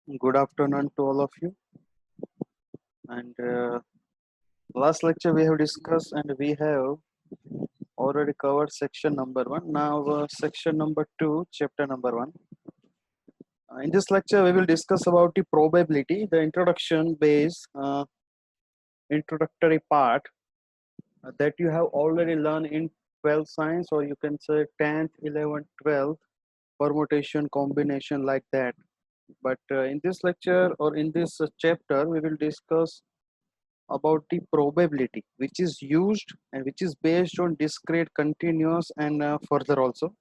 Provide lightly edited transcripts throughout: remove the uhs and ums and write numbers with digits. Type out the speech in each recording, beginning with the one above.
Good afternoon to all of you. And last lecture we have discussed and we have already covered section number 1. Now section number 2, chapter number 1. In this lecture we will discuss about the probability, the introduction base, introductory part that you have already learned in 12th science, or you can say 10th, 11th, 12th, permutation, combination, like that. But in this lecture or in this chapter we will discuss about the probability which is used and which is based on discrete, continuous and further also.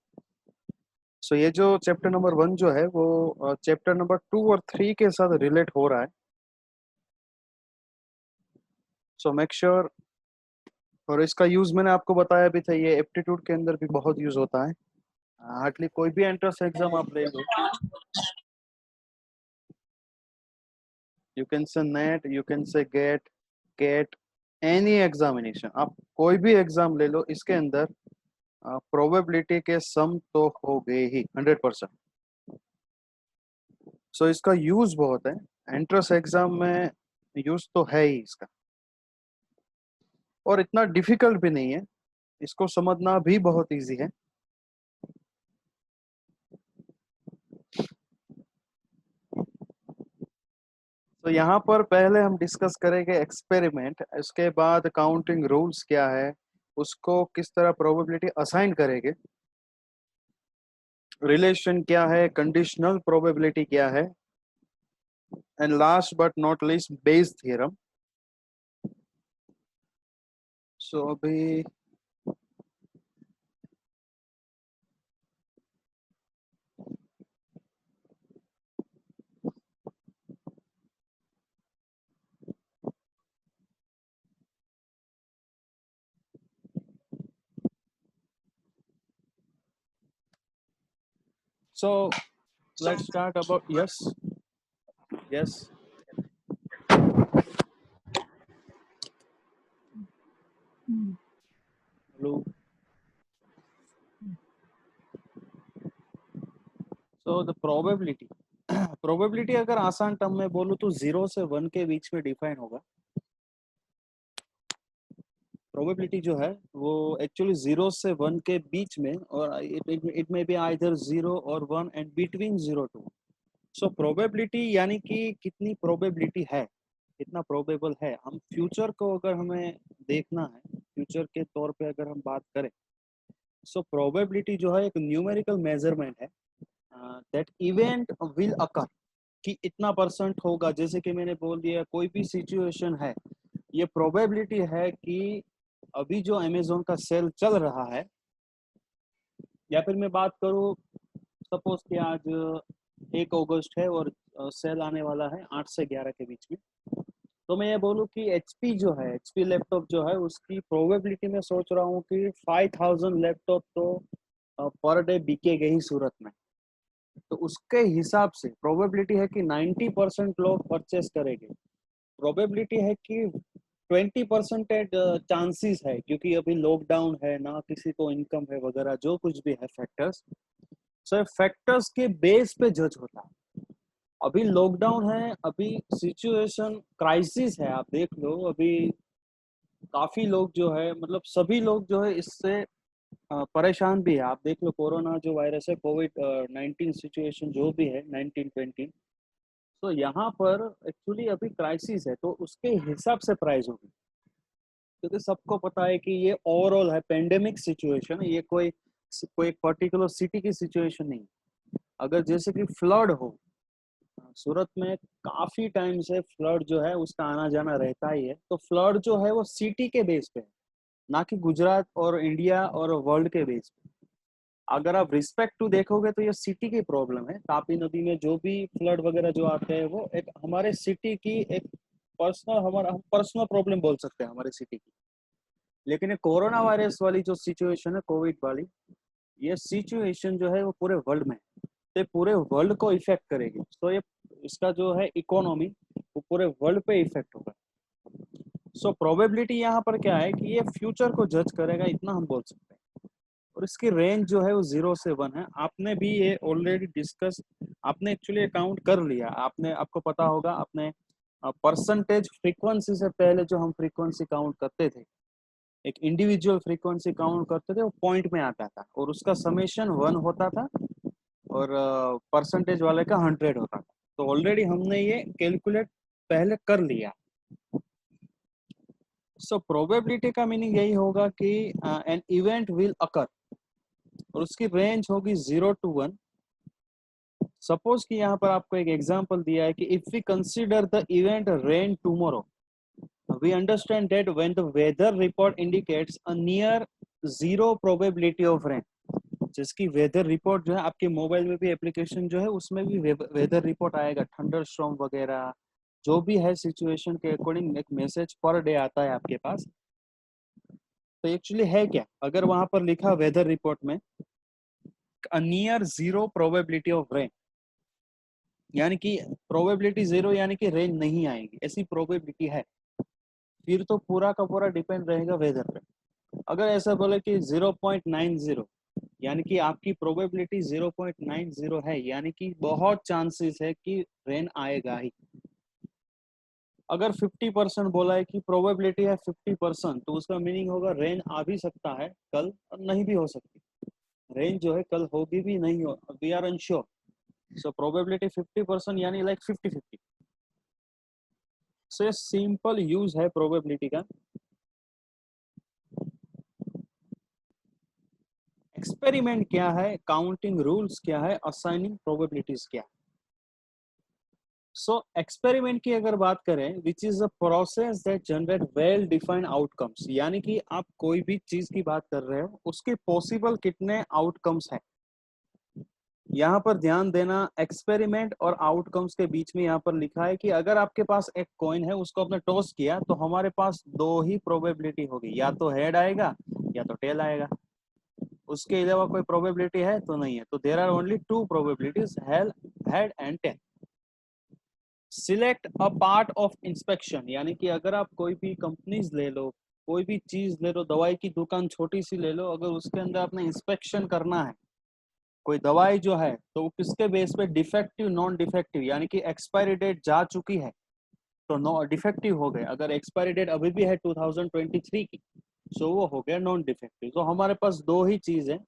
So ये जो chapter number 1 जो है वो chapter number 2 और 3 के साथ relate हो रहा है. So make sure. और इसका यूज मैंने आपको बताया भी था, ये एप्टीट्यूड के अंदर भी बहुत यूज होता है. हार्डली कोई भी एंट्रेंस एग्जाम आप ले लो, you can say NET, you can say GATE, CAT, any examination, आप कोई भी एग्जाम ले लो, इसके अंदर प्रोबेबिलिटी के सम तो हो गए ही 100%. सो इसका यूज बहुत है, एंट्रेंस एग्जाम में यूज तो है ही इसका, और इतना डिफिकल्ट भी नहीं है, इसको समझना भी बहुत इजी है. तो यहाँ पर पहले हम डिस्कस करेंगे एक्सपेरिमेंट, इसके बाद काउंटिंग रूल्स क्या है, उसको किस तरह प्रोबेबिलिटी असाइन करेंगे, रिलेशन क्या है, कंडीशनल प्रोबेबिलिटी क्या है, and last but not least Bayes theorem. So अभी so let's start about yes. Hello. So the probability probability अगर आसान टर्म में बोलूं तो 0 से 1 के बीच में डिफाइन होगा. प्रोबेबिलिटी जो है वो एक्चुअली 0 से 1 के बीच में, और इट मे बी आइदर 0 और 1 and between 0 to 1. So probability यानी कि कितनी प्रोबेबिलिटी है, कितना प्रोबेबल है. हम फ्यूचर को अगर हमें देखना है, फ्यूचर के तौर पे अगर हम बात करें, सो प्रोबेबिलिटी जो है एक न्यूमेरिकल मेजरमेंट है दैट इवेंट विल अकर, कि इतना परसेंट होगा. जैसे कि मैंने बोल दिया, कोई भी सिचुएशन है, ये प्रोबेबिलिटी है कि अभी जो अमेजोन का सेल चल रहा है, या फिर मैं बात करूं सपोज कि आज 1 अगस्त है और सेल आने वाला है 8 से 11 के बीच में, तो मैं ये बोलूं कि एचपी जो है, एचपी लैपटॉप जो है, उसकी प्रोबेबिलिटी मैं सोच रहा हूँ कि 5000 लैपटॉप तो पर डे बिकेगा ही सूरत में. तो उसके हिसाब से प्रोबेबिलिटी है कि 90% लोग परचेस करेंगे. प्रोबेबिलिटी है कि 20% चांसेस है, क्योंकि अभी लॉकडाउन है ना, किसी को इनकम है वगैरह, जो कुछ भी है फैक्टर्स, सो फैक्टर्स के बेस पे जज होता है. अभी लॉकडाउन है, अभी सिचुएशन क्राइसिस है, आप देख लो. अभी काफी लोग जो है, मतलब सभी लोग जो है इससे परेशान भी है. आप देख लो, कोरोना जो वायरस है, कोविड 19 सिचुएशन जो भी है, 1920, तो यहाँ पर एक्चुअली अभी क्राइसिस है, तो उसके हिसाब से प्राइस होगी. क्योंकि सबको पता है कि ये ओवरऑल है, पेंडेमिक सिचुएशन, ये कोई एक पर्टिकुलर सिटी की सिचुएशन नहीं. अगर जैसे कि फ्लड हो, सूरत में काफी टाइम से फ्लड जो है उसका आना जाना रहता ही है, तो फ्लड जो है वो सिटी के बेस पे है, ना कि गुजरात और इंडिया और वर्ल्ड के बेस पे. अगर आप रिस्पेक्ट टू देखोगे तो ये सिटी की प्रॉब्लम है. तापी नदी में जो भी फ्लड वगैरह जो आते हैं, वो एक हमारे सिटी की एक पर्सनल, हमारा पर्सनल प्रॉब्लम बोल सकते हैं हमारे सिटी की. लेकिन ये कोरोना वायरस वाली जो सिचुएशन है, कोविड वाली, ये सिचुएशन जो है वो पूरे वर्ल्ड में है, तो पूरे वर्ल्ड को इफेक्ट करेगी. तो ये इसका जो है इकोनॉमी, वो पूरे वर्ल्ड पे इफेक्ट होगा. सो प्रोबेबिलिटी यहाँ पर क्या है कि ये फ्यूचर को जज करेगा, इतना हम बोल सकते हैं. और इसकी रेंज जो है वो 0 से 1 है। आपने भी ये ऑलरेडी डिस्कस, आपने एक्चुअली काउंट कर लिया, आपने, आपको पता होगा, आपने परसेंटेज फ्रीक्वेंसी से पहले जो हम फ्रीक्वेंसी काउंट करते थे, एक इंडिविजुअल फ्रीक्वेंसी काउंट करते थे, वो पॉइंट में आता था और उसका समेशन 1 होता था और परसेंटेज वाले का 100 होता था। तो ऑलरेडी हमने ये कैलकुलेट पहले कर लिया। सो प्रोबेबिलिटी का मीनिंग यही होगा कि एन इवेंट विल अकर और उसकी रेंज होगी 0 to 1। सपोज कि यहाँ पर आपको एक एग्जांपल दिया है कि if we consider the event rain tomorrow, we understand that when the weather report indicates a near zero probability of rain, जिसकी वेदर रिपोर्ट जो है आपके मोबाइल में भी एप्लीकेशन जो है उसमें भी वेदर रिपोर्ट आएगा, थंडर स्टॉर्म वगैरह जो भी है सिचुएशन के अकॉर्डिंग एक मैसेज पर डे आता है आपके पास। तो एक्चुअली है क्या, अगर वहां पर लिखा वेदर रिपोर्ट में near zero probability of rain, यानी कि प्रोबेबिलिटी जीरो यानी कि रेन नहीं आएगी, ऐसी प्रोबेबिलिटी है, फिर तो पूरा का पूरा डिपेंड रहेगा वेदर पे। अगर ऐसा बोले कि 0.90 यानी कि आपकी प्रोबेबिलिटी 0.90 है, यानी कि बहुत चांसेस है कि रेन आएगा ही। अगर 50% बोला है कि प्रोबेबिलिटी है 50%, तो उसका मीनिंग होगा रेन आ भी सकता है कल और नहीं भी हो सकती, रेन जो है कल होगी भी नहीं हो, we are unsure. So probability 50% यानी लाइक 50-50। सो सिंपल यूज है प्रोबेबिलिटी का। एक्सपेरिमेंट क्या है, काउंटिंग रूल्स क्या है, असाइनिंग प्रोबेबिलिटीज क्या है। सो एक्सपेरिमेंट की अगर बात करें, which is a process that generate well defined outcomes, यानी कि आप कोई भी चीज की बात कर रहे हो उसके पॉसिबल कितने आउटकम्स है। यहाँ पर ध्यान देना, एक्सपेरिमेंट और आउटकम्स के बीच में यहाँ पर लिखा है कि अगर आपके पास एक कॉइन है, उसको आपने टॉस किया तो हमारे पास दो ही प्रोबेबिलिटी होगी, या तो हेड आएगा या तो टेल आएगा, उसके अलावा कोई प्रोबेबिलिटी है तो नहीं है। तो there are only two probabilities, head and tail. Select a part of inspection, यानी कि अगर आप कोई भी कंपनीज ले लो, कोई भी चीज ले लो, दवाई की दुकान छोटी सी ले लो, अगर उसके अंदर आपने इंस्पेक्शन करना है कोई दवाई जो है, तो किसके बेस पे, डिफेक्टिव नॉन डिफेक्टिव, यानी कि एक्सपायरी डेट जा चुकी है तो नो डिफेक्टिव हो गए, अगर एक्सपायरी डेट अभी भी है 2023 की, सो वो हो गया नॉन डिफेक्टिव। तो हमारे पास दो ही चीज है,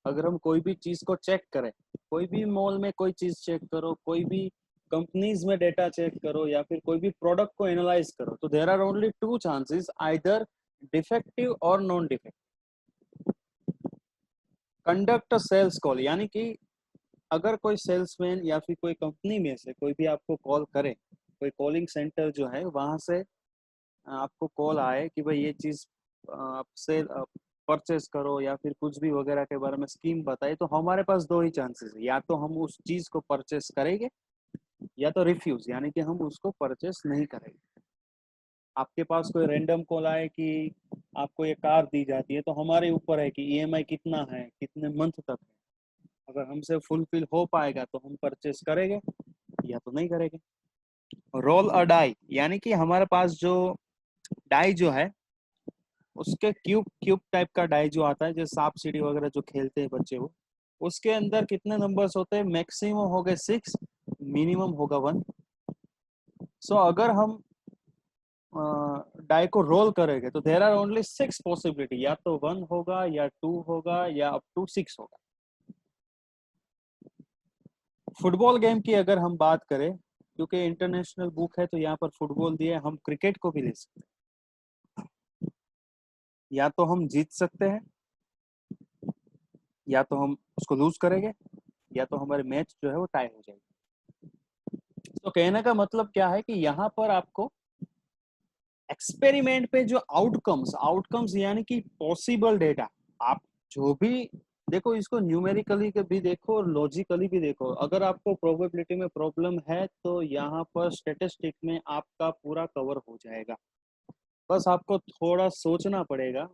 अगर हम कोई भी चीज को चेक करें, कोई भी मॉल में कोई चीज चेक करो, कोई भी कंपनीज में डेटा चेक करो, या फिर कोई भी प्रोडक्ट को एनालाइज करो, तो there are only two chances, either defective और non defective. Conduct sales call, यानी कि अगर कोई सेल्समैन या फिर कोई कंपनी में से कोई भी आपको कॉल करे, कोई कॉलिंग सेंटर जो है वहां से आपको कॉल आए कि भाई ये चीज आपसे परचेस करो या फिर कुछ भी वगैरह के बारे में स्कीम बताए, तो हमारे पास दो ही चांसेस है, या तो हम उस चीज को परचेस करेंगे या तो रिफ्यूज, यानी कि हम उसको परचेस नहीं करेंगे। आपके पास कोई रैंडम कॉल आए कि आपको ये कार दी जाती है, तो हमारे ऊपर है कि ईएमआई कितना है, कितने मंथ तक है, अगर हमसे फुलफिल हो पाएगा तो हम परचेस करेंगे या तो नहीं करेंगे। रोल अ डाई, यानी कि हमारे पास जो डाई जो है उसके क्यूब क्यूब टाइप का डाई जो आता है, जैसे सांप सीढ़ी वगैरह जो खेलते हैं बच्चे, वो उसके अंदर कितने नंबर्स होते हैं, मैक्सिमम हो गए 6, मिनिमम होगा 1। सो अगर हम डाई को रोल करेंगे तो देयर आर ओनली 6 पॉसिबिलिटी, या तो 1 होगा या 2 होगा या अप टू 6 होगा। फुटबॉल गेम की अगर हम बात करें, क्योंकि इंटरनेशनल बुक है तो यहाँ पर फुटबॉल दिया है, हम क्रिकेट को भी ले सकते हैं, या तो हम जीत सकते हैं या तो हम उसको लूज करेंगे या तो हमारे मैच जो है वो टाई हो जाएगी। तो कहने का मतलब क्या है कि यहाँ पर आपको एक्सपेरिमेंट पे जो आउटकम्स आउटकम्स यानी कि पॉसिबल डेटा, आप जो भी देखो, इसको न्यूमेरिकली भी देखो और लॉजिकली भी देखो। अगर आपको प्रोबेबिलिटी में प्रॉब्लम है तो यहाँ पर स्टेटिस्टिक में आपका पूरा कवर हो जाएगा, बस आपको थोड़ा सोचना पड़ेगा।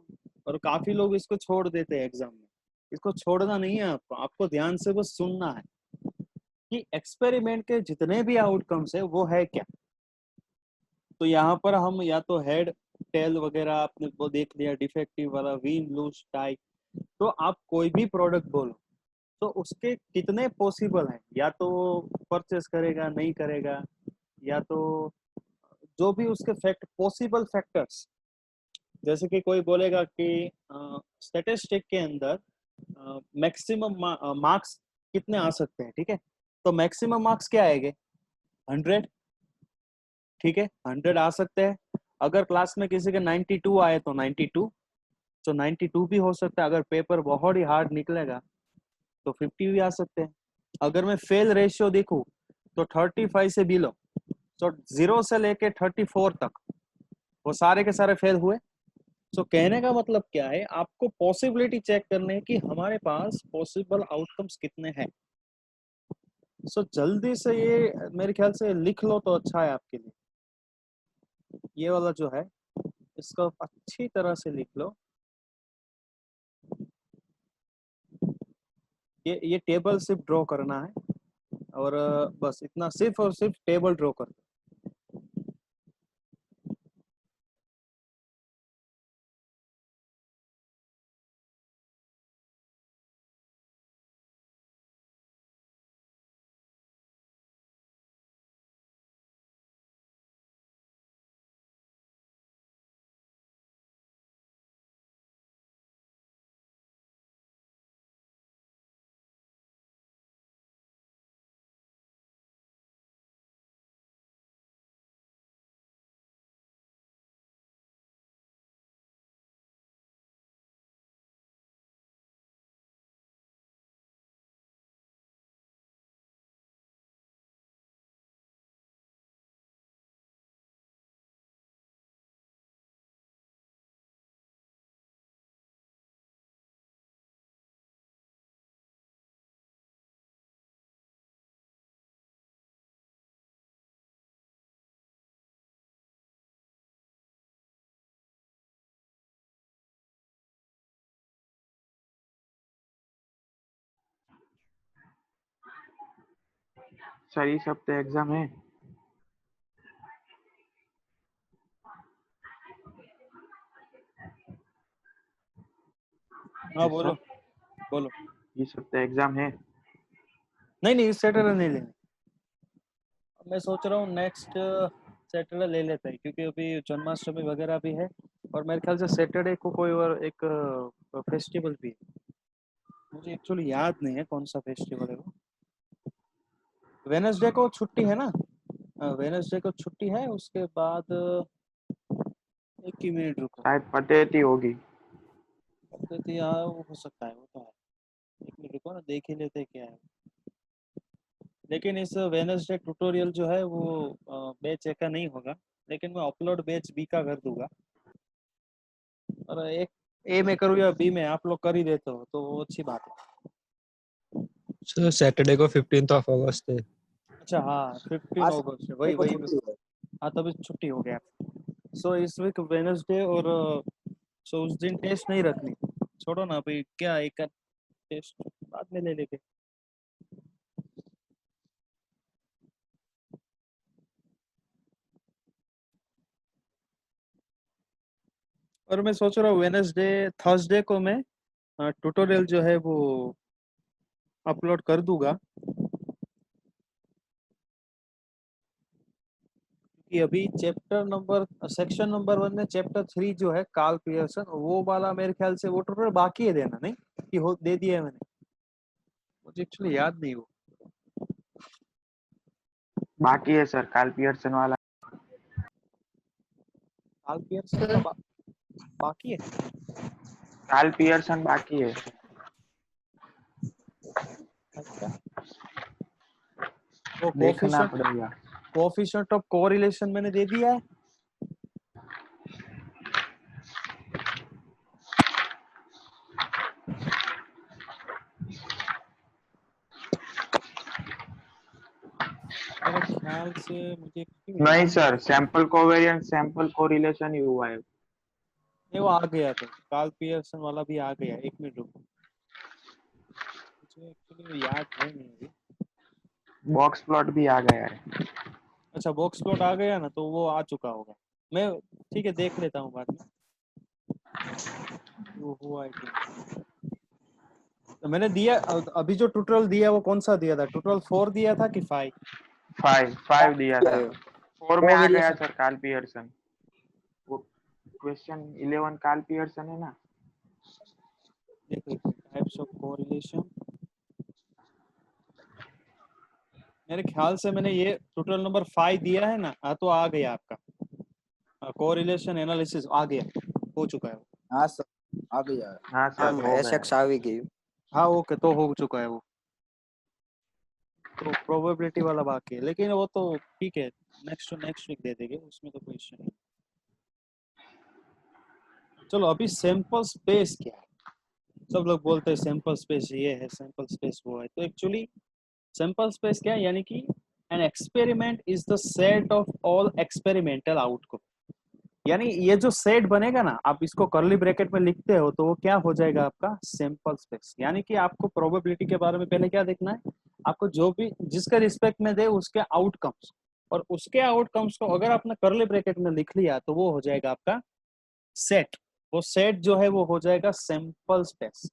और काफी लोग इसको छोड़ देते हैं एग्जाम में, इसको छोड़ना नहीं है आपको, आपको ध्यान से बस सुनना है कि एक्सपेरिमेंट के जितने भी आउटकम्स है वो है क्या। तो यहाँ पर हम या तो हेड टेल वगैरह आपने वो देख लिया, डिफेक्टिव वाला, विन लूज टाई, तो आप कोई भी प्रोडक्ट बोलो तो उसके कितने पॉसिबल हैं, या तो परचेस करेगा नहीं करेगा, या तो जो भी उसके फैक्ट पॉसिबल फैक्टर्स, जैसे कि कोई बोलेगा कि स्टैटिस्टिक के अंदर मैक्सिमम मार्क्स कितने आ सकते हैं, ठीक है, तो मैक्सिमम मार्क्स क्या आएंगे, 100, ठीक है, 100 आ सकते हैं। अगर क्लास में किसी के 92 आए तो 92, तो 92 भी हो सकता है। अगर पेपर बहुत ही हार्ड निकलेगा तो 50 भी आ सकते हैं। अगर मैं फेल रेशियो देखूं तो 35 से बिलो, तो 0 से लेके 34 तक वो सारे के सारे फेल हुए। तो कहने का मतलब क्या है, आपको पॉसिबिलिटी चेक करने है कि हमारे पास पॉसिबल आउटकम्स कितने हैं। सो जल्दी से ये मेरे ख्याल से लिख लो तो अच्छा है आपके लिए। ये वाला जो है इसको अच्छी तरह से लिख लो। ये टेबल सिर्फ ड्रॉ करना है, और बस इतना, सिर्फ और सिर्फ टेबल ड्रॉ कर। सर इस हफ्ते एग्जाम है। हाँ सर बोलो, बोलो। इस हफ्ते एग्जाम है। नहीं नहीं, इस सैटरडे नहीं लेनी। मैं सोच रहा हूँ नेक्स्ट सैटरडे ले लेते हैं, क्योंकि अभी जन्माष्टमी वगैरह भी है, और मेरे ख्याल से सैटरडे को कोई और एक फेस्टिवल भी है। मुझे एक्चुअली याद नहीं है कौन सा फेस्टिवल है वो। वेनसडे को छुट्टी है ना, वेनसडे को छुट्टी है, उसके बाद एक ही मिनट रुको। शायद पतेती होगी। तो यहाँ वो हो सकता है, वो तो है। एक मिनट रुको ना, देख ही लेते हैं क्या है। लेकिन इस वेनसडे ट्यूटोरियल जो है वो बैच ए का नहीं होगा, लेकिन मैं अपलोड बैच बी का कर दूंगा। और एक ए में करूँ या बी में, आप लोग कर ही देते हो तो वो अच्छी बात है। सर सैटरडे को 15th अगस्त है। अच्छा हाँ, 15 अगस्त है, वही वही। हाँ तभी छुट्टी हो गया। सो इस वीक वेनसडे, और सो उस दिन टेस्ट नहीं रखनी। छोड़ो ना अभी, क्या एक का टेस्ट बाद में ले लेंगे। और मैं सोच रहा हूँ वेनसडे थर्सडे को मैं ट्यूटोरियल जो है वो अपलोड कर दूंगा, कि अभी चैप्टर नंबर सेक्शन नंबर 1 में चैप्टर 3 जो है कार्ल पियर्सन, वो वाला मेरे ख्याल से वो ट्यूटोरियल बाकी है देना, नहीं कि हो दे दिया है मैंने, मुझे एक्चुअली याद नहीं वो। बाकी है सर कार्ल पियर्सन वाला। कार्ल पियर्सन वाला बाकी है। कार्ल पियर्सन बाकी है। अच्छा, वो देखना पड़ेगा। कोफिशिएंट ऑफ कोरिलेशन मैंने दे दिया है। मेरे ख्याल से मुझे क्यों नहीं याद sir, sample covariant sample correlation ही हुआ है। नहीं, वो आ गया, तो कार्ल पियर्सन वाला भी आ गया। एक मिनट रुको, मुझे एक्चुअली याद है नहीं अभी। बॉक्स प्लॉट भी आ गया है। अच्छा, बॉक्स प्लॉट आ गया ना, तो वो आ चुका होगा। मैं ठीक है, देख लेता हूँ बाद में। वो हुआ आई थिंक। तो मैंने दिया अभी जो टोटल दिया वो कौन सा दिया था? टोटल 4 दिया था कि 5? 5 दिया था। 4 में आ गया कोरिलेशन सर कार्ल पियर्सन। वो क्वेश्चन 11 कार्ल पियर्सन है ना। देखो टाइप्स ऑफ कोरिलेशन, मेरे ख्याल से मैंने ये टोटल नंबर 5 दिया है ना। हाँ तो आ गया आपका कोरिलेशन एनालिसिस आ गया, हो चुका है वो। हाँ सर आ गया है। हाँ सर हो गया। एसएक्स આવી ગયું हाँ ओके, तो हो चुका है वो। तो प्रोबेबिलिटी वाला बाकी है, लेकिन वो तो ठीक है, नेक्स्ट वीक दे देंगे, उसमें तो कोई इश्यू नहीं। चलो अभी सैंपल स्पेस क्या है? सब लोग बोलते हैं सैंपल स्पेस ये है, सैंपल स्पेस वो है। तो एक्चुअली सैंपल स्पेस क्या है? यानी कि an experiment is the set of all experimental outcome. यानी ये जो सेट बनेगा ना, आप इसको कर्ली ब्रैकेट में लिखते हो तो वो क्या हो जाएगा आपका सैंपल स्पेस। यानी कि आपको प्रोबेबिलिटी के बारे में पहले क्या देखना है, आपको जो भी जिसके रिस्पेक्ट में दे उसके आउटकम्स, और उसके आउटकम्स को अगर आपने कर्ली ब्रैकेट में लिख लिया तो वो हो जाएगा आपका सेट। वो सेट जो है वो हो जाएगा सैंपल स्पेस।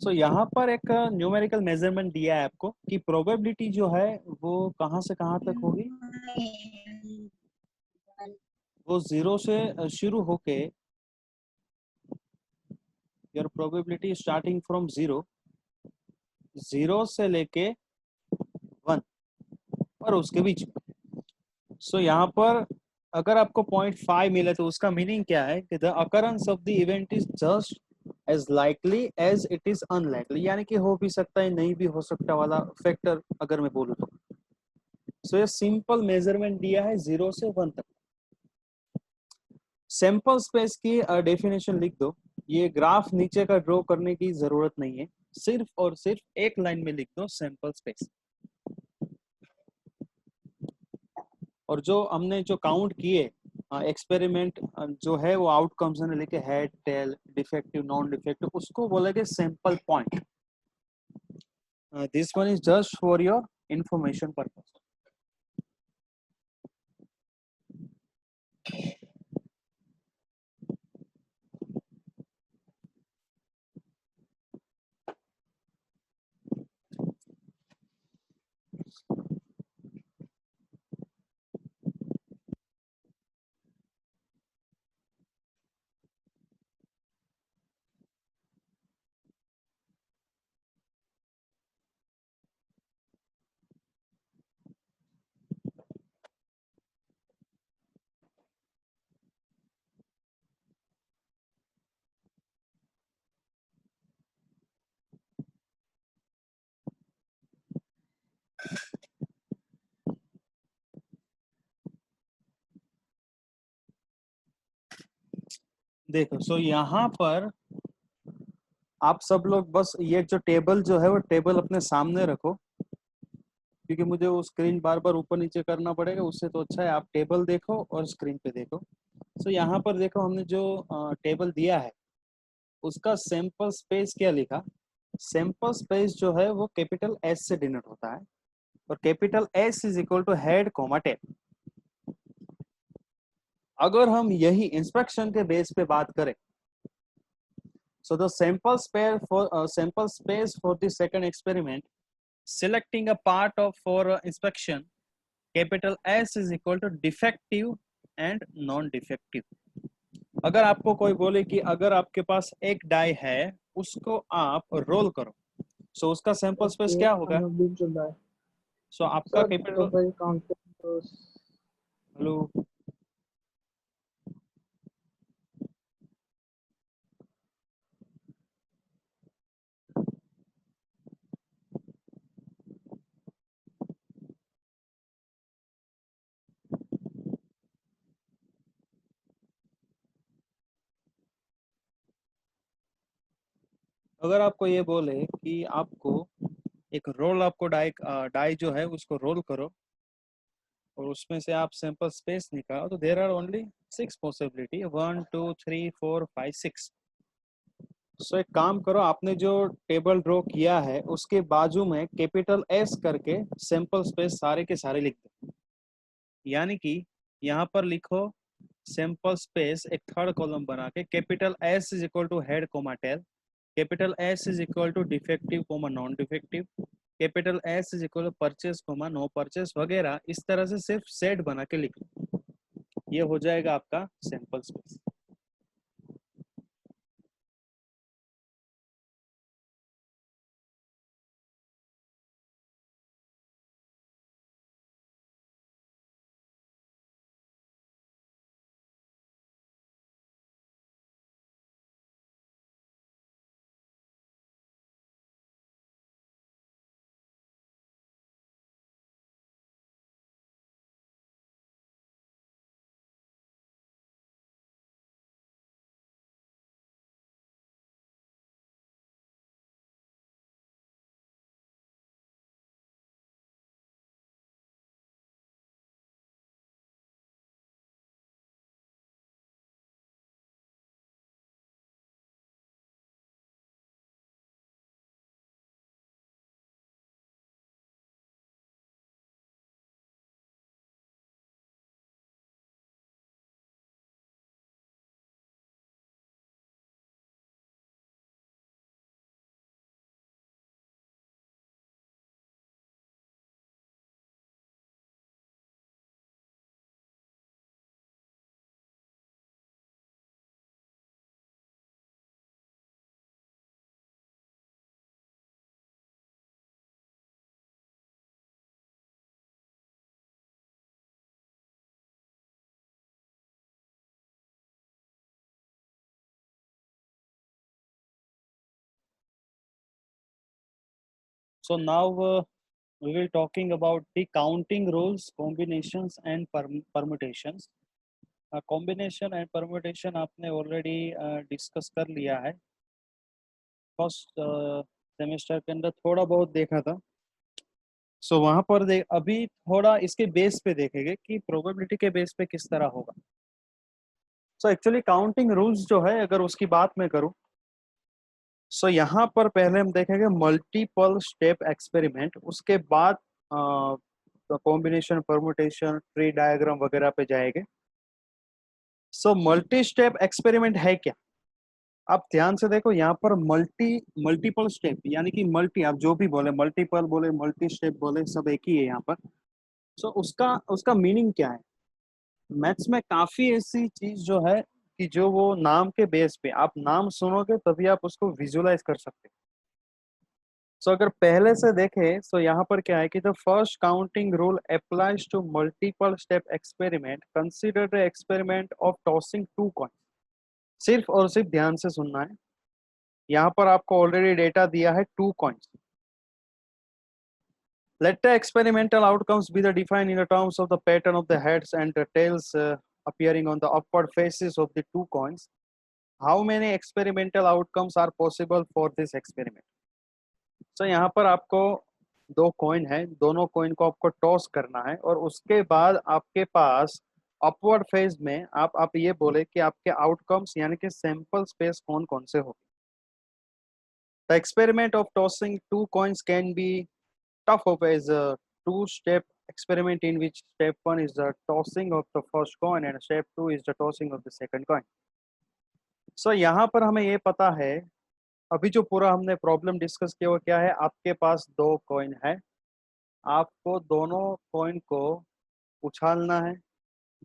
सो यहाँ पर एक न्यूमेरिकल मेजरमेंट दिया है आपको कि प्रोबेबिलिटी जो है वो कहाँ से कहाँ तक होगी। वो 0 से शुरू होके, योर प्रोबेबिलिटी स्टार्टिंग फ्रॉम 0 से लेके 1 और उसके बीच में। सो यहाँ पर अगर आपको 0.5 मिले तो उसका मीनिंग क्या है कि the occurrence of the event is just as likely as it is unlikely. यानी कि हो भी सकता है नहीं भी हो सकता वाला फैक्टर अगर मैं बोलूँ तो। सो ये सिंपल मेजरमेंट दिया है 0 से 1 तक। सैंपल स्पेस की डेफिनेशन लिख दो। ये ग्राफ नीचे का ड्रॉ करने की जरूरत नहीं है, सिर्फ और सिर्फ एक लाइन में लिख दो सैंपल स्पेस। और जो हमने जो काउंट किए एक्सपेरिमेंट जो है वो आउटकम्स ने लिखे head tail defective non defective, उसको बोलेंगे sample point. This one is just for your information purpose. देखो सो यहाँ पर आप सब लोग बस ये जो टेबल जो है वो टेबल अपने सामने रखो, क्योंकि मुझे वो स्क्रीन बार बार ऊपर नीचे करना पड़ेगा। उससे तो अच्छा है आप टेबल देखो और स्क्रीन पे देखो। सो यहाँ पर देखो हमने जो टेबल दिया है उसका सैंपल स्पेस क्या लिखा। सैंपल स्पेस जो है वो कैपिटल एस से डिनोट होता है, और capital S is equal to head comma tail. अगर हम यही इंस्पेक्शन के बेस पे बात करें, so the sample space for the second experiment, selecting a part of for inspection, capital S is equal to defective and non defective। अगर आपको कोई बोले कि अगर आपके पास एक डाई है उसको आप रोल करो, सो उसका सैंपल स्पेस क्या होगा? सो आपका कैपिटल हेलो अगर आपको ये बोले कि आपको एक रोल, आपको डाई जो है उसको रोल करो और उसमें से आप सैंपल स्पेस निकालो, तो देयर आर ओनली 6 पॉसिबिलिटी, 1 2 3 4 5 6। सो एक काम करो, आपने जो टेबल ड्रॉ किया है उसके बाजू में कैपिटल एस करके सैंपल स्पेस सारे के सारे लिख दो। यानी कि यहाँ पर लिखो सैंपल स्पेस एक थर्ड कॉलम बना के capital S is equal to head comma tail, capital S is equal to defective comma non defective, capital S is equal to purchase comma no purchase वगैरह, इस तरह से सिर्फ सेट बना के लिख लो, ये हो जाएगा आपका sample space. So now we will talking about the counting rules, combinations and permutations. Combination and permutation आपने ऑलरेडी डिस्कस कर लिया है, फर्स्ट सेमेस्टर के अंदर थोड़ा बहुत देखा था। सो वहां पर अभी थोड़ा इसके बेस पे देखेंगे कि प्रोबेबिलिटी के बेस पे किस तरह होगा। सो एक्चुअली काउंटिंग रूल्स जो है अगर उसकी बात मैं करूं, सो यहाँ पर पहले हम देखेंगे मल्टीपल स्टेप एक्सपेरिमेंट, उसके बाद कॉम्बिनेशन परम्यूटेशन ट्री डायग्राम वगैरह पे जाएंगे। सो मल्टी स्टेप एक्सपेरिमेंट है क्या, आप ध्यान से देखो यहाँ पर मल्टीपल स्टेप यानी कि मल्टी, आप जो भी बोले मल्टीपल बोले मल्टी स्टेप बोले सब एक ही है यहाँ पर। सो उसका मीनिंग क्या है, मैथ्स में काफी ऐसी चीज जो है कि जो वो नाम के बेस पे, आप नाम सुनोगे तभी आप उसको विजुलाइज कर सकते। सो अगर पहले से देखें तो यहाँ पर क्या है कि the first counting rule applies to multiple step experiment, consider the experiment of tossing two coin. सिर्फ और सिर्फ ध्यान से सुनना है, यहाँ पर आपको ऑलरेडी डेटा दिया है 2 coins. Let the experimental outcomes be defined in the terms of the pattern of the heads and the tails appearing on the upward faces of the 2 coins. How many experimental outcomes are possible for this experiment? So यहाँ पर आपको 2 coin है, दोनों coin को आपको toss करना है और उसके बाद आपके पास अपवर्ड फेज में आप ये बोले कि आपके आउटकम्स यानी कि सैंपल स्पेस कौन कौन से हो। The experiment of tossing 2 coins can be tough up as a 2-step experiment in which step 1 is the tossing of the first coin and step 2 is the tossing of the second coin. So यहाँ पर हमें ये पता है, अभी जो पूरा हमने प्रॉब्लम डिस्कस किया वो क्या है, आपके पास 2 कॉइन है, आपको दोनों कॉइन को उछालना है,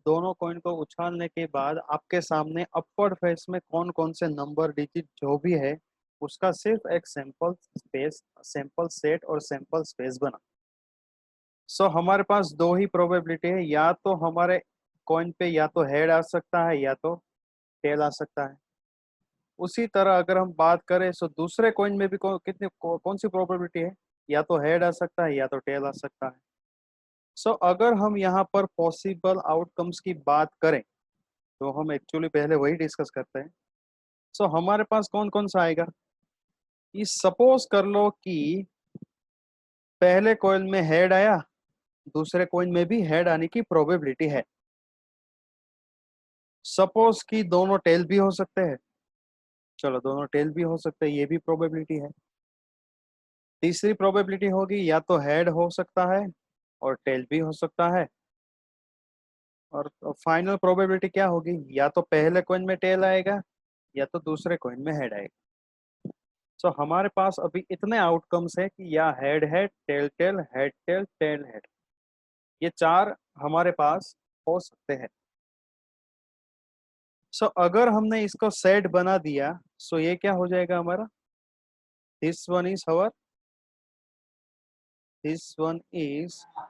दोनों कॉइन को उछालने के बाद आपके सामने अपवर्ड फेस में कौन कौन से नंबर डिजिट जो भी है उसका सिर्फ एक सैंपल स्पेस, सैंपल सेट और सैंपल स्पेस बना। सो हमारे पास 2 ही प्रोबेबिलिटी है, या तो हमारे कॉइन पे या तो हेड आ सकता है या तो टेल आ सकता है। उसी तरह अगर हम बात करें सो दूसरे कॉइन में भी कौन सी प्रोबेबिलिटी है, या तो हेड आ सकता है या तो टेल आ सकता है। सो अगर हम यहाँ पर पॉसिबल आउटकम्स की बात करें तो हम एक्चुअली पहले वही डिस्कस करते हैं। सो हमारे पास कौन कौन सा आएगा, ये सपोज कर लो कि पहले कॉइन में हेड आया, दूसरे कॉइन में भी हेड आने की प्रोबेबिलिटी है। सपोज कि दोनों टेल भी हो सकते हैं, चलो दोनों टेल भी हो सकते हैं, ये भी प्रोबेबिलिटी है। तीसरी प्रोबेबिलिटी होगी या तो हेड हो सकता है और टेल भी हो सकता है, और फाइनल प्रोबेबिलिटी क्या होगी, या तो पहले कॉइन में टेल आएगा या तो दूसरे कॉइन में हेड आएगा। सो हमारे पास अभी इतने आउटकम्स है कि या head head, tail tail, head tail, tail head, ये चार हमारे पास हो सकते हैं। सो अगर हमने इसको सेट बना दिया, सो ये क्या हो जाएगा हमारा, this one is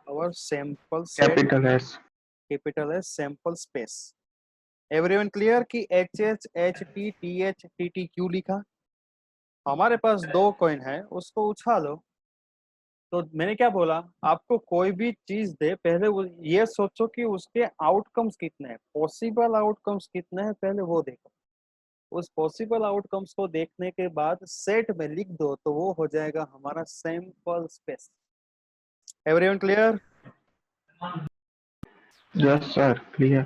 our sample set, capital S. capital S sample space। Everyone clear कि H H H T T H T T Q लिखा? हमारे पास दो कॉइन है, उसको उछालो। तो मैंने क्या बोला, आपको कोई भी चीज दे, पहले वो ये सोचो कि उसके आउटकम्स कितने हैं, पॉसिबल आउटकम्स कितने हैं, पहले वो देखो। उस पॉसिबल आउटकम्स को देखने के बाद सेट में लिख दो, तो वो हो जाएगा हमारा sample space. Everyone clear? Yes sir, clear.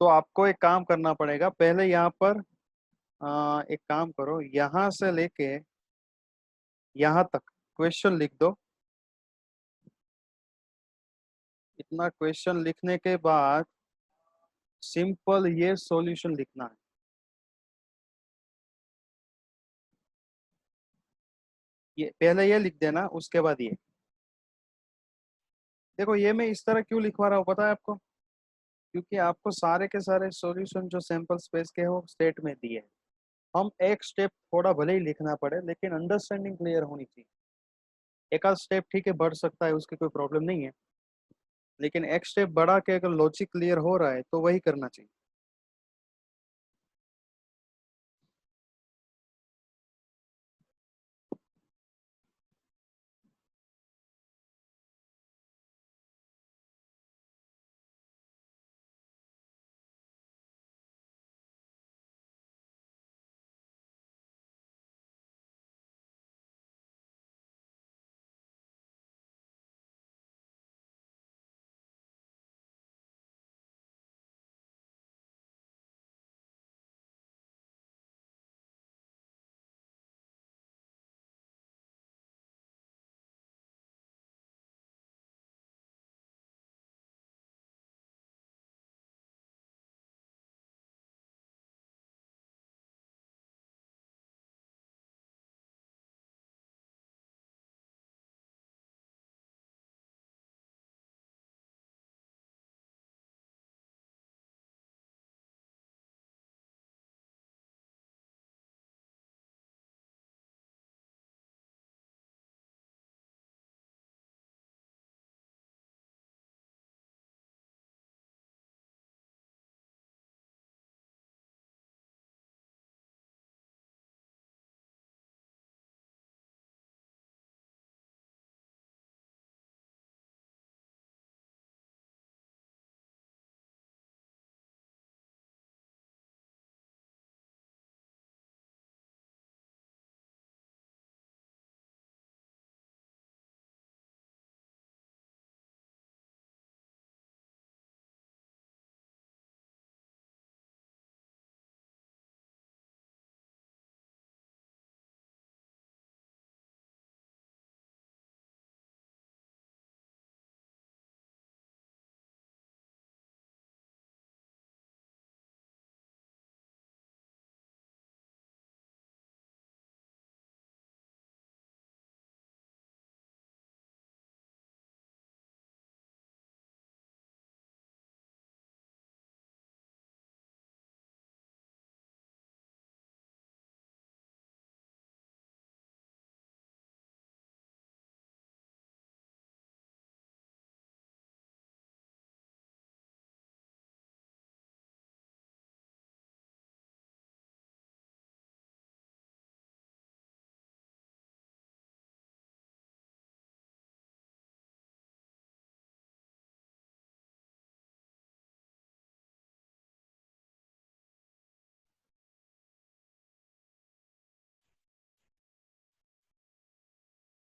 तो आपको एक काम करना पड़ेगा, पहले यहाँ पर एक काम करो, यहाँ से लेके यहाँ तक क्वेश्चन लिख दो। इतना क्वेश्चन लिखने के बाद सिंपल ये सॉल्यूशन लिखना है। ये पहले ये लिख देना, उसके बाद ये देखो। ये मैं इस तरह क्यों लिखवा रहा हूँ पता है आपको? क्योंकि आपको सारे के सारे सॉल्यूशन जो सैंपल स्पेस के हो स्टेट में दिए हैं। हम एक स्टेप थोड़ा भले ही लिखना पड़े, लेकिन अंडरस्टैंडिंग क्लियर होनी चाहिए। एक आध स्टेप ठीक है बढ़ सकता है, उसकी कोई प्रॉब्लम नहीं है, लेकिन एक स्टेप बढ़ा के अगर लॉजिक क्लियर हो रहा है तो वही करना चाहिए।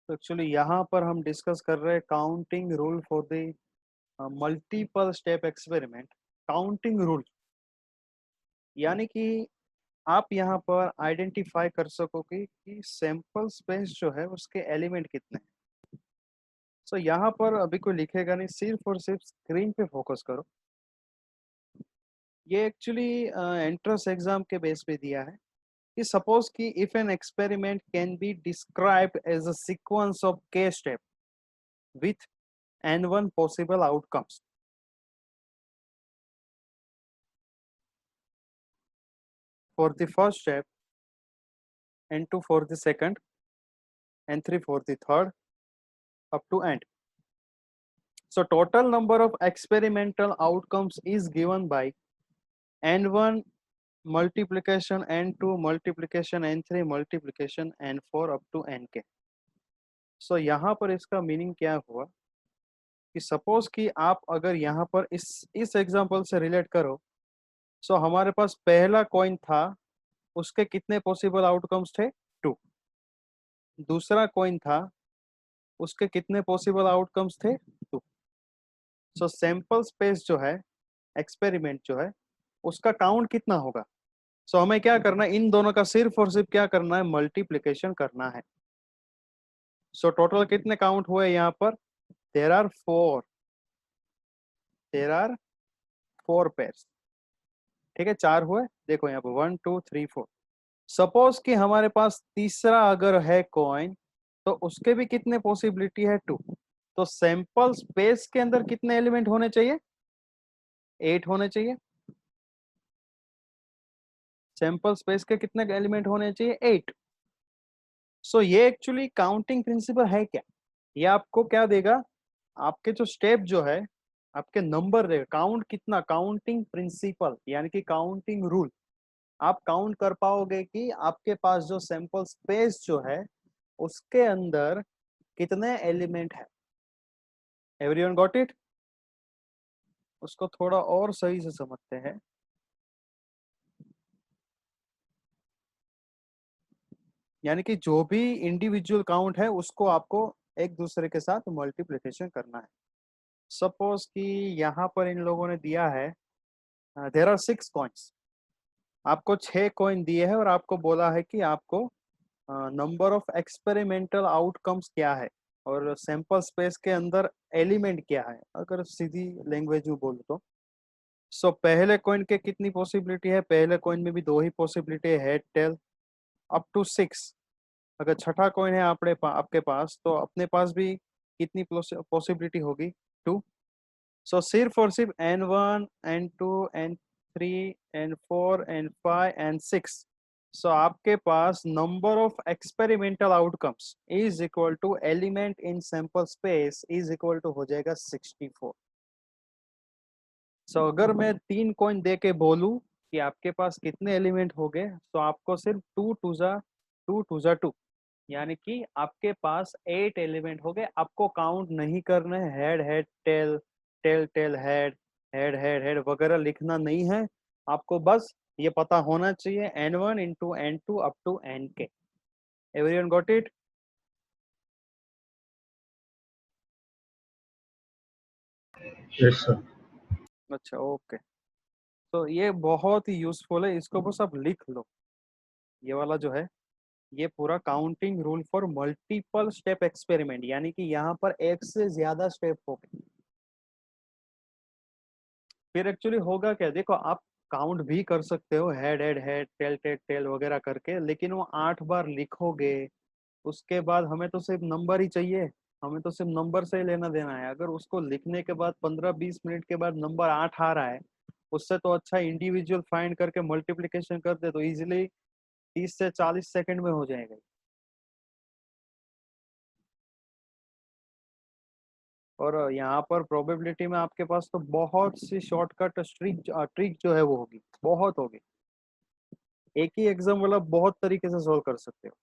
तो एक्चुअली यहाँ पर हम डिस्कस कर रहे हैं counting rule for the multiple step experiment. Counting rule यानी कि आप यहाँ पर आइडेंटिफाई कर सको कि सैंपल स्पेस जो है उसके एलिमेंट कितने हैं। सो यहाँ पर अभी कोई लिखेगा नहीं, सिर्फ और सिर्फ स्क्रीन पे फोकस करो। ये एक्चुअली एंट्रेंस एग्जाम के बेस पे दिया है कि सपोज कि if an experiment can be described as a sequence of k step with n1 possible outcomes. For the first step, n2 for the second, n3 for the third, up to end. So total number of experimental outcomes is given by n1 multiplication n2 multiplication n3 multiplication n4 up to nk. So यहाँ पर इसका meaning क्या हुआ कि suppose कि आप अगर यहाँ पर इस एग्जांपल से रिलेट करो, सो हमारे पास पहला कॉइन था, उसके कितने पॉसिबल आउटकम्स थे? 2। दूसरा कॉइन था, उसके कितने पॉसिबल आउटकम्स थे? 2। सो सैंपल स्पेस जो है, एक्सपेरिमेंट जो है, उसका काउंट कितना होगा? सो हमें क्या करना है, इन दोनों का सिर्फ और सिर्फ क्या करना है? मल्टीप्लिकेशन करना है। सो टोटल कितने काउंट हुए यहाँ पर? There are 4 pairs. ठीक है, 4 हुए। देखो यहाँ पर 1 2 3 4। सपोज कि हमारे पास तीसरा अगर है कॉइन, तो उसके भी कितने पॉसिबिलिटी है? 2। तो सैंपल स्पेस के अंदर कितने एलिमेंट होने चाहिए? 8 होने चाहिए। सैंपल स्पेस के कितने एलिमेंट होने चाहिए? 8। सो ये एक्चुअली काउंटिंग प्रिंसिपल है क्या? ये आपको क्या देगा? आपके जो स्टेप जो है, आपके नंबर देगा। काउंट कितना? काउंटिंग प्रिंसिपल यानी कि काउंटिंग रूल। आप काउंट कर पाओगे कि आपके पास जो सैंपल स्पेस जो है, उसके अंदर कितने एलिमेंट है। Everyone got it? उसको थोड़ा और सही से समझते हैं। यानी कि जो भी इंडिविजुअल काउंट है, उसको आपको एक दूसरे के साथ मल्टीप्लिकेशन करना है। सपोज कि यहाँ पर इन लोगों ने दिया है देयर आर 6 कॉइन्स। आपको 6 कॉइन दिए हैं और आपको बोला है कि आपको नंबर ऑफ एक्सपेरिमेंटल आउटकम्स क्या है और सैंपल स्पेस के अंदर एलिमेंट क्या है, अगर सीधी लैंग्वेज में बोलूं तो। सो पहले कॉइन के कितनी पॉसिबिलिटी है? पहले कॉइन में भी 2 ही पॉसिबिलिटी है, हेड टेल, अप टू 6। अगर छठा कॉइन है आपके पास, तो अपने पास भी कितनी पॉसिबिलिटी होगी? 2। सो सिर्फ और सिर्फ n1 n2 n3 n4 n5 n6। So आपके पास number of experimental outcomes is equal to element in sample space is equal to हो जाएगा 64। सो अगर मैं 3 कॉइन दे के बोलूं कि आपके पास कितने एलिमेंट हो गए, तो आपको सिर्फ 2 यानी कि आपके पास 8 एलिमेंट हो गए। आपको काउंट नहीं करना है, head head tail, tail tail head, head head head वगैरह लिखना नहीं है। आपको बस ये पता होना चाहिए n1 into n2 up to nk। Everyone got it? Yes, sir. अच्छा, ओके। तो ये बहुत ही यूजफुल है, इसको बस आप लिख लो। ये वाला जो है, ये पूरा counting rule for multiple step experiment, यानी कि यहाँ पर एक से ज्यादा स्टेप हो गए। फिर एक्चुअली होगा क्या? देखो, आप काउंट भी कर सकते हो head head head tail tail tail वगैरह करके, लेकिन वो 8 बार लिखोगे। उसके बाद हमें तो सिर्फ नंबर ही चाहिए, हमें तो सिर्फ नंबर से ही लेना देना है। अगर उसको लिखने के बाद 15-20 मिनट के बाद नंबर 8 आ रहा है, उससे तो अच्छा इंडिविजुअल फाइंड करके मल्टीप्लिकेशन कर दे, तो इजिली 30 से 40 सेकंड में हो जाएगा। और यहाँ पर प्रोबेबिलिटी में आपके पास तो बहुत सी शॉर्टकट ट्रिक जो है वो होगी, बहुत होगी। एक ही एग्जाम वाला बहुत तरीके से सॉल्व कर सकते हो।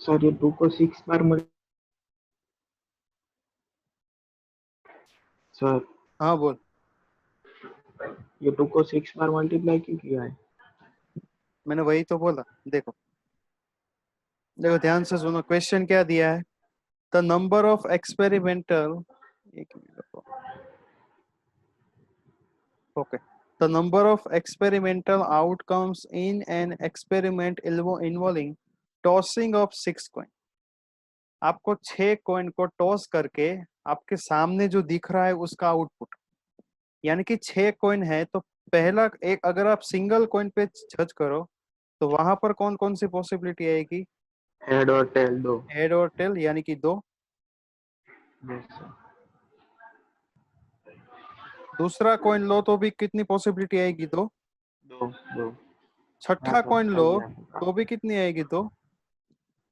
सर ये 2 को 6 बार सर हाँ बोल। ये 2 को 6 बार मल्टीप्लाई क्यों किया है? मैंने वही तो बोला। देखो देखो ध्यान से सुनो, क्वेश्चन क्या दिया है। द नंबर ऑफ एक्सपेरिमेंटल, एक मिनट, okay, the number of experimental outcomes in an experiment involving tossing of 6 coin. आपको 6 कॉइन को टॉस करके आपके सामने जो दिख रहा है उसका आउटपुट, यानी कि 6 कॉइन है तो पहला एक, अगर आप सिंगल कॉइन पे जज करो तो वहां पर कौन कौन सी पॉसिबिलिटी आएगी? हेड और टेल दो। हेड और टेल, यानी कि 2। Yes sir. दूसरा कॉइन लो तो भी कितनी पॉसिबिलिटी आएगी? 2। 2 2। हाँ छठा सर, कॉइन लो सही है आपका। तो भी कितनी आएगी? 2।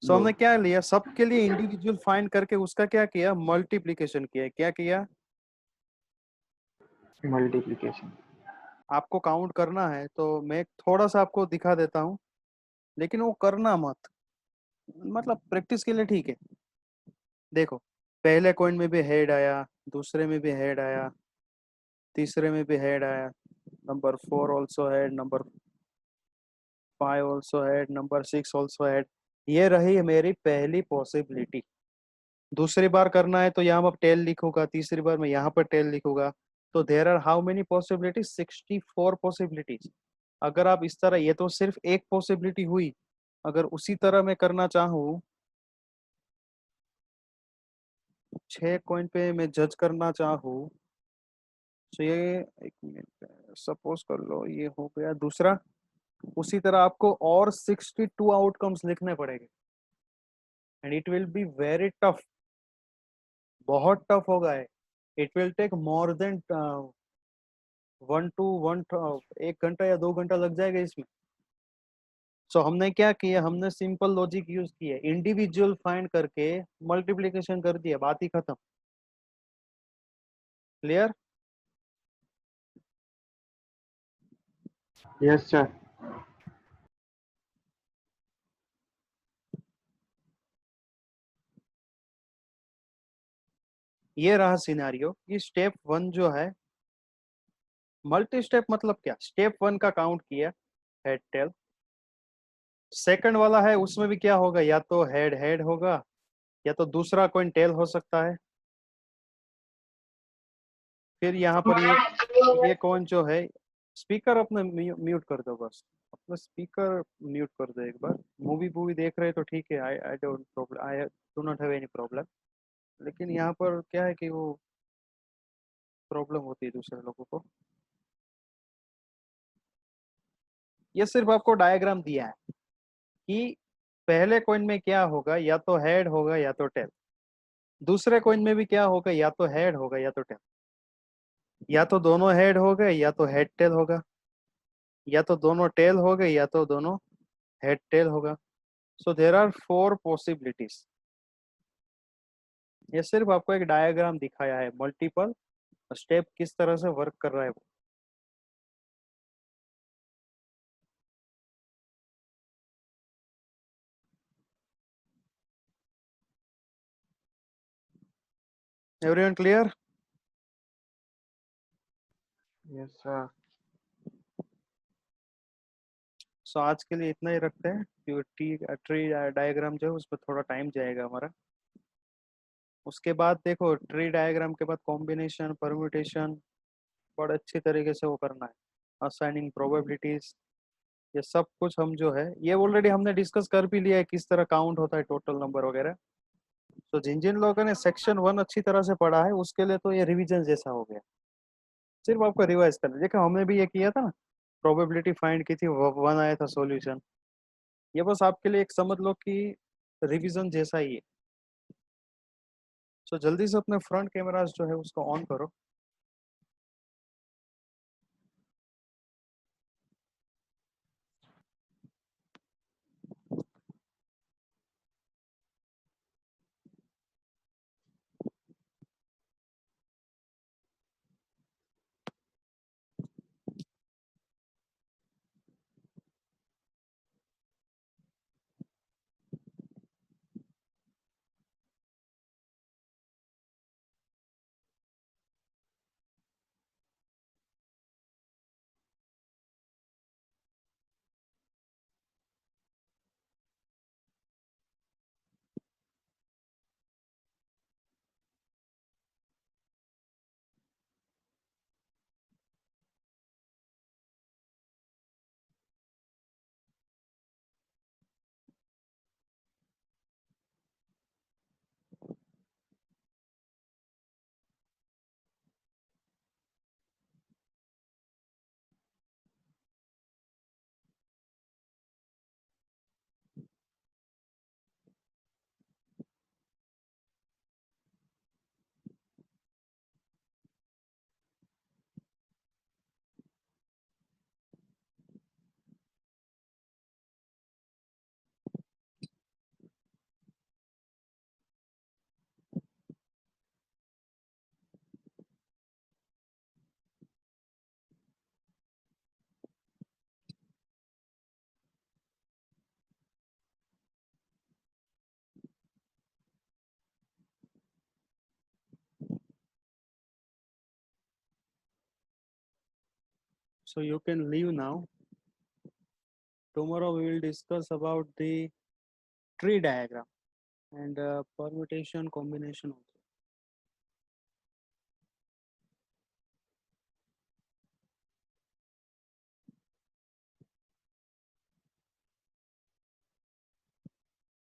सो 2 हमने क्या लिया, सबके लिए इंडिविजुअल फाइंड करके उसका क्या किया, मल्टीप्लीकेशन किया। क्या किया? मल्टीप्लिकेशन। आपको काउंट करना है तो मैं थोड़ा सा आपको दिखा देता हूँ, लेकिन वो करना मत, मतलब प्रैक्टिस के लिए ठीक है। देखो, पहले कॉइन में भी हेड आया, दूसरे में भी हेड आया, तीसरे में भी हेड आया, number 4 also head, number 5 also head, number 6 also head. ये रही मेरी पहली पॉसिबिलिटी। दूसरी बार करना है तो यहाँ पर टेल लिखूंगा, तीसरी बार मैं यहाँ पर टेल लिखूंगा। तो there are how many possibilities? 64 possibilities. अगर आप इस तरह, ये तो सिर्फ एक पॉसिबिलिटी हुई, अगर उसी तरह मैं करना चाहूँ, 6 कॉइन पे मैं जज करना चाहूँ, तो ये, एक मिनट, सपोज कर लो ये हो गया दूसरा। उसी तरह आपको और 62 आउटकम्स लिखने पड़ेंगे, and it will be very tough, बहुत टफ होगा है। It will take more than 1 घंटा या 2 घंटा लग जाएगा इसमें। सो हमने क्या किया, हमने सिंपल लॉजिक यूज किया, इंडिविजुअल फाइंड करके मल्टीप्लिकेशन कर दिया, बात ही खत्म। क्लियर? Yes sir. ये रहा सिनेरियो। ये स्टेप 1 जो है, मल्टी स्टेप मतलब क्या, स्टेप 1 का काउंट किया, हेड टेल। सेकंड वाला है, उसमें भी क्या होगा, या तो हेड हेड होगा या तो दूसरा कोई टेल हो सकता है। फिर यहाँ पर ये कौन जो है, स्पीकर अपने म्यूट कर दो बस, अपना स्पीकर म्यूट कर दो एक बार। मूवी वूवी देख रहे तो ठीक है, I I don't problem, I do not have any problem. लेकिन यहाँ पर क्या है कि वो प्रॉब्लम होती है दूसरे लोगों को। ये सिर्फ आपको डायग्राम दिया है कि पहले कॉइन में क्या होगा, या तो हेड होगा या तो टेल। दूसरे कॉइन में भी क्या होगा, या तो हेड होगा या तो टेल। या तो दोनों हेड हो गए या तो हेड टेल होगा, या तो दोनों टेल हो गए या तो दोनों हेड टेल होगा। सो देर आर 4 पॉसिबिलिटीज। ये सिर्फ आपको एक डायग्राम दिखाया है, मल्टीपल स्टेप किस तरह से वर्क कर रहा है वो। Everyone clear? Yes sir. So आज के लिए इतना ही रखते हैं, क्योंकि ट्री डायग्राम जो है उसमें थोड़ा टाइम जाएगा हमारा। उसके बाद देखो, ट्री डायग्राम के बाद कॉम्बिनेशन, परम्यूटेशन बड़े अच्छी तरीके से वो करना है, असाइनिंग प्रोबेबिलिटीज, ये सब कुछ हम जो है ये ऑलरेडी हमने डिस्कस कर भी लिया है, किस तरह काउंट होता है टोटल नंबर वगैरह। तो जिन जिन लोगों ने सेक्शन 1 अच्छी तरह से पढ़ा है उसके लिए तो ये रिवीजन जैसा हो गया। सिर्फ आपको रिवाइज करना, देखो हमने भी ये किया था ना, प्रोबेबिलिटी फाइंड की थी, 1 आया था सॉल्यूशन। ये बस आपके लिए एक समझ लो कि रिवीजन जैसा ही है। तो जल्दी से अपने फ्रंट कैमरास जो है उसको ऑन करो। So you can leave now. Tomorrow we will discuss about the tree diagram and permutation combination.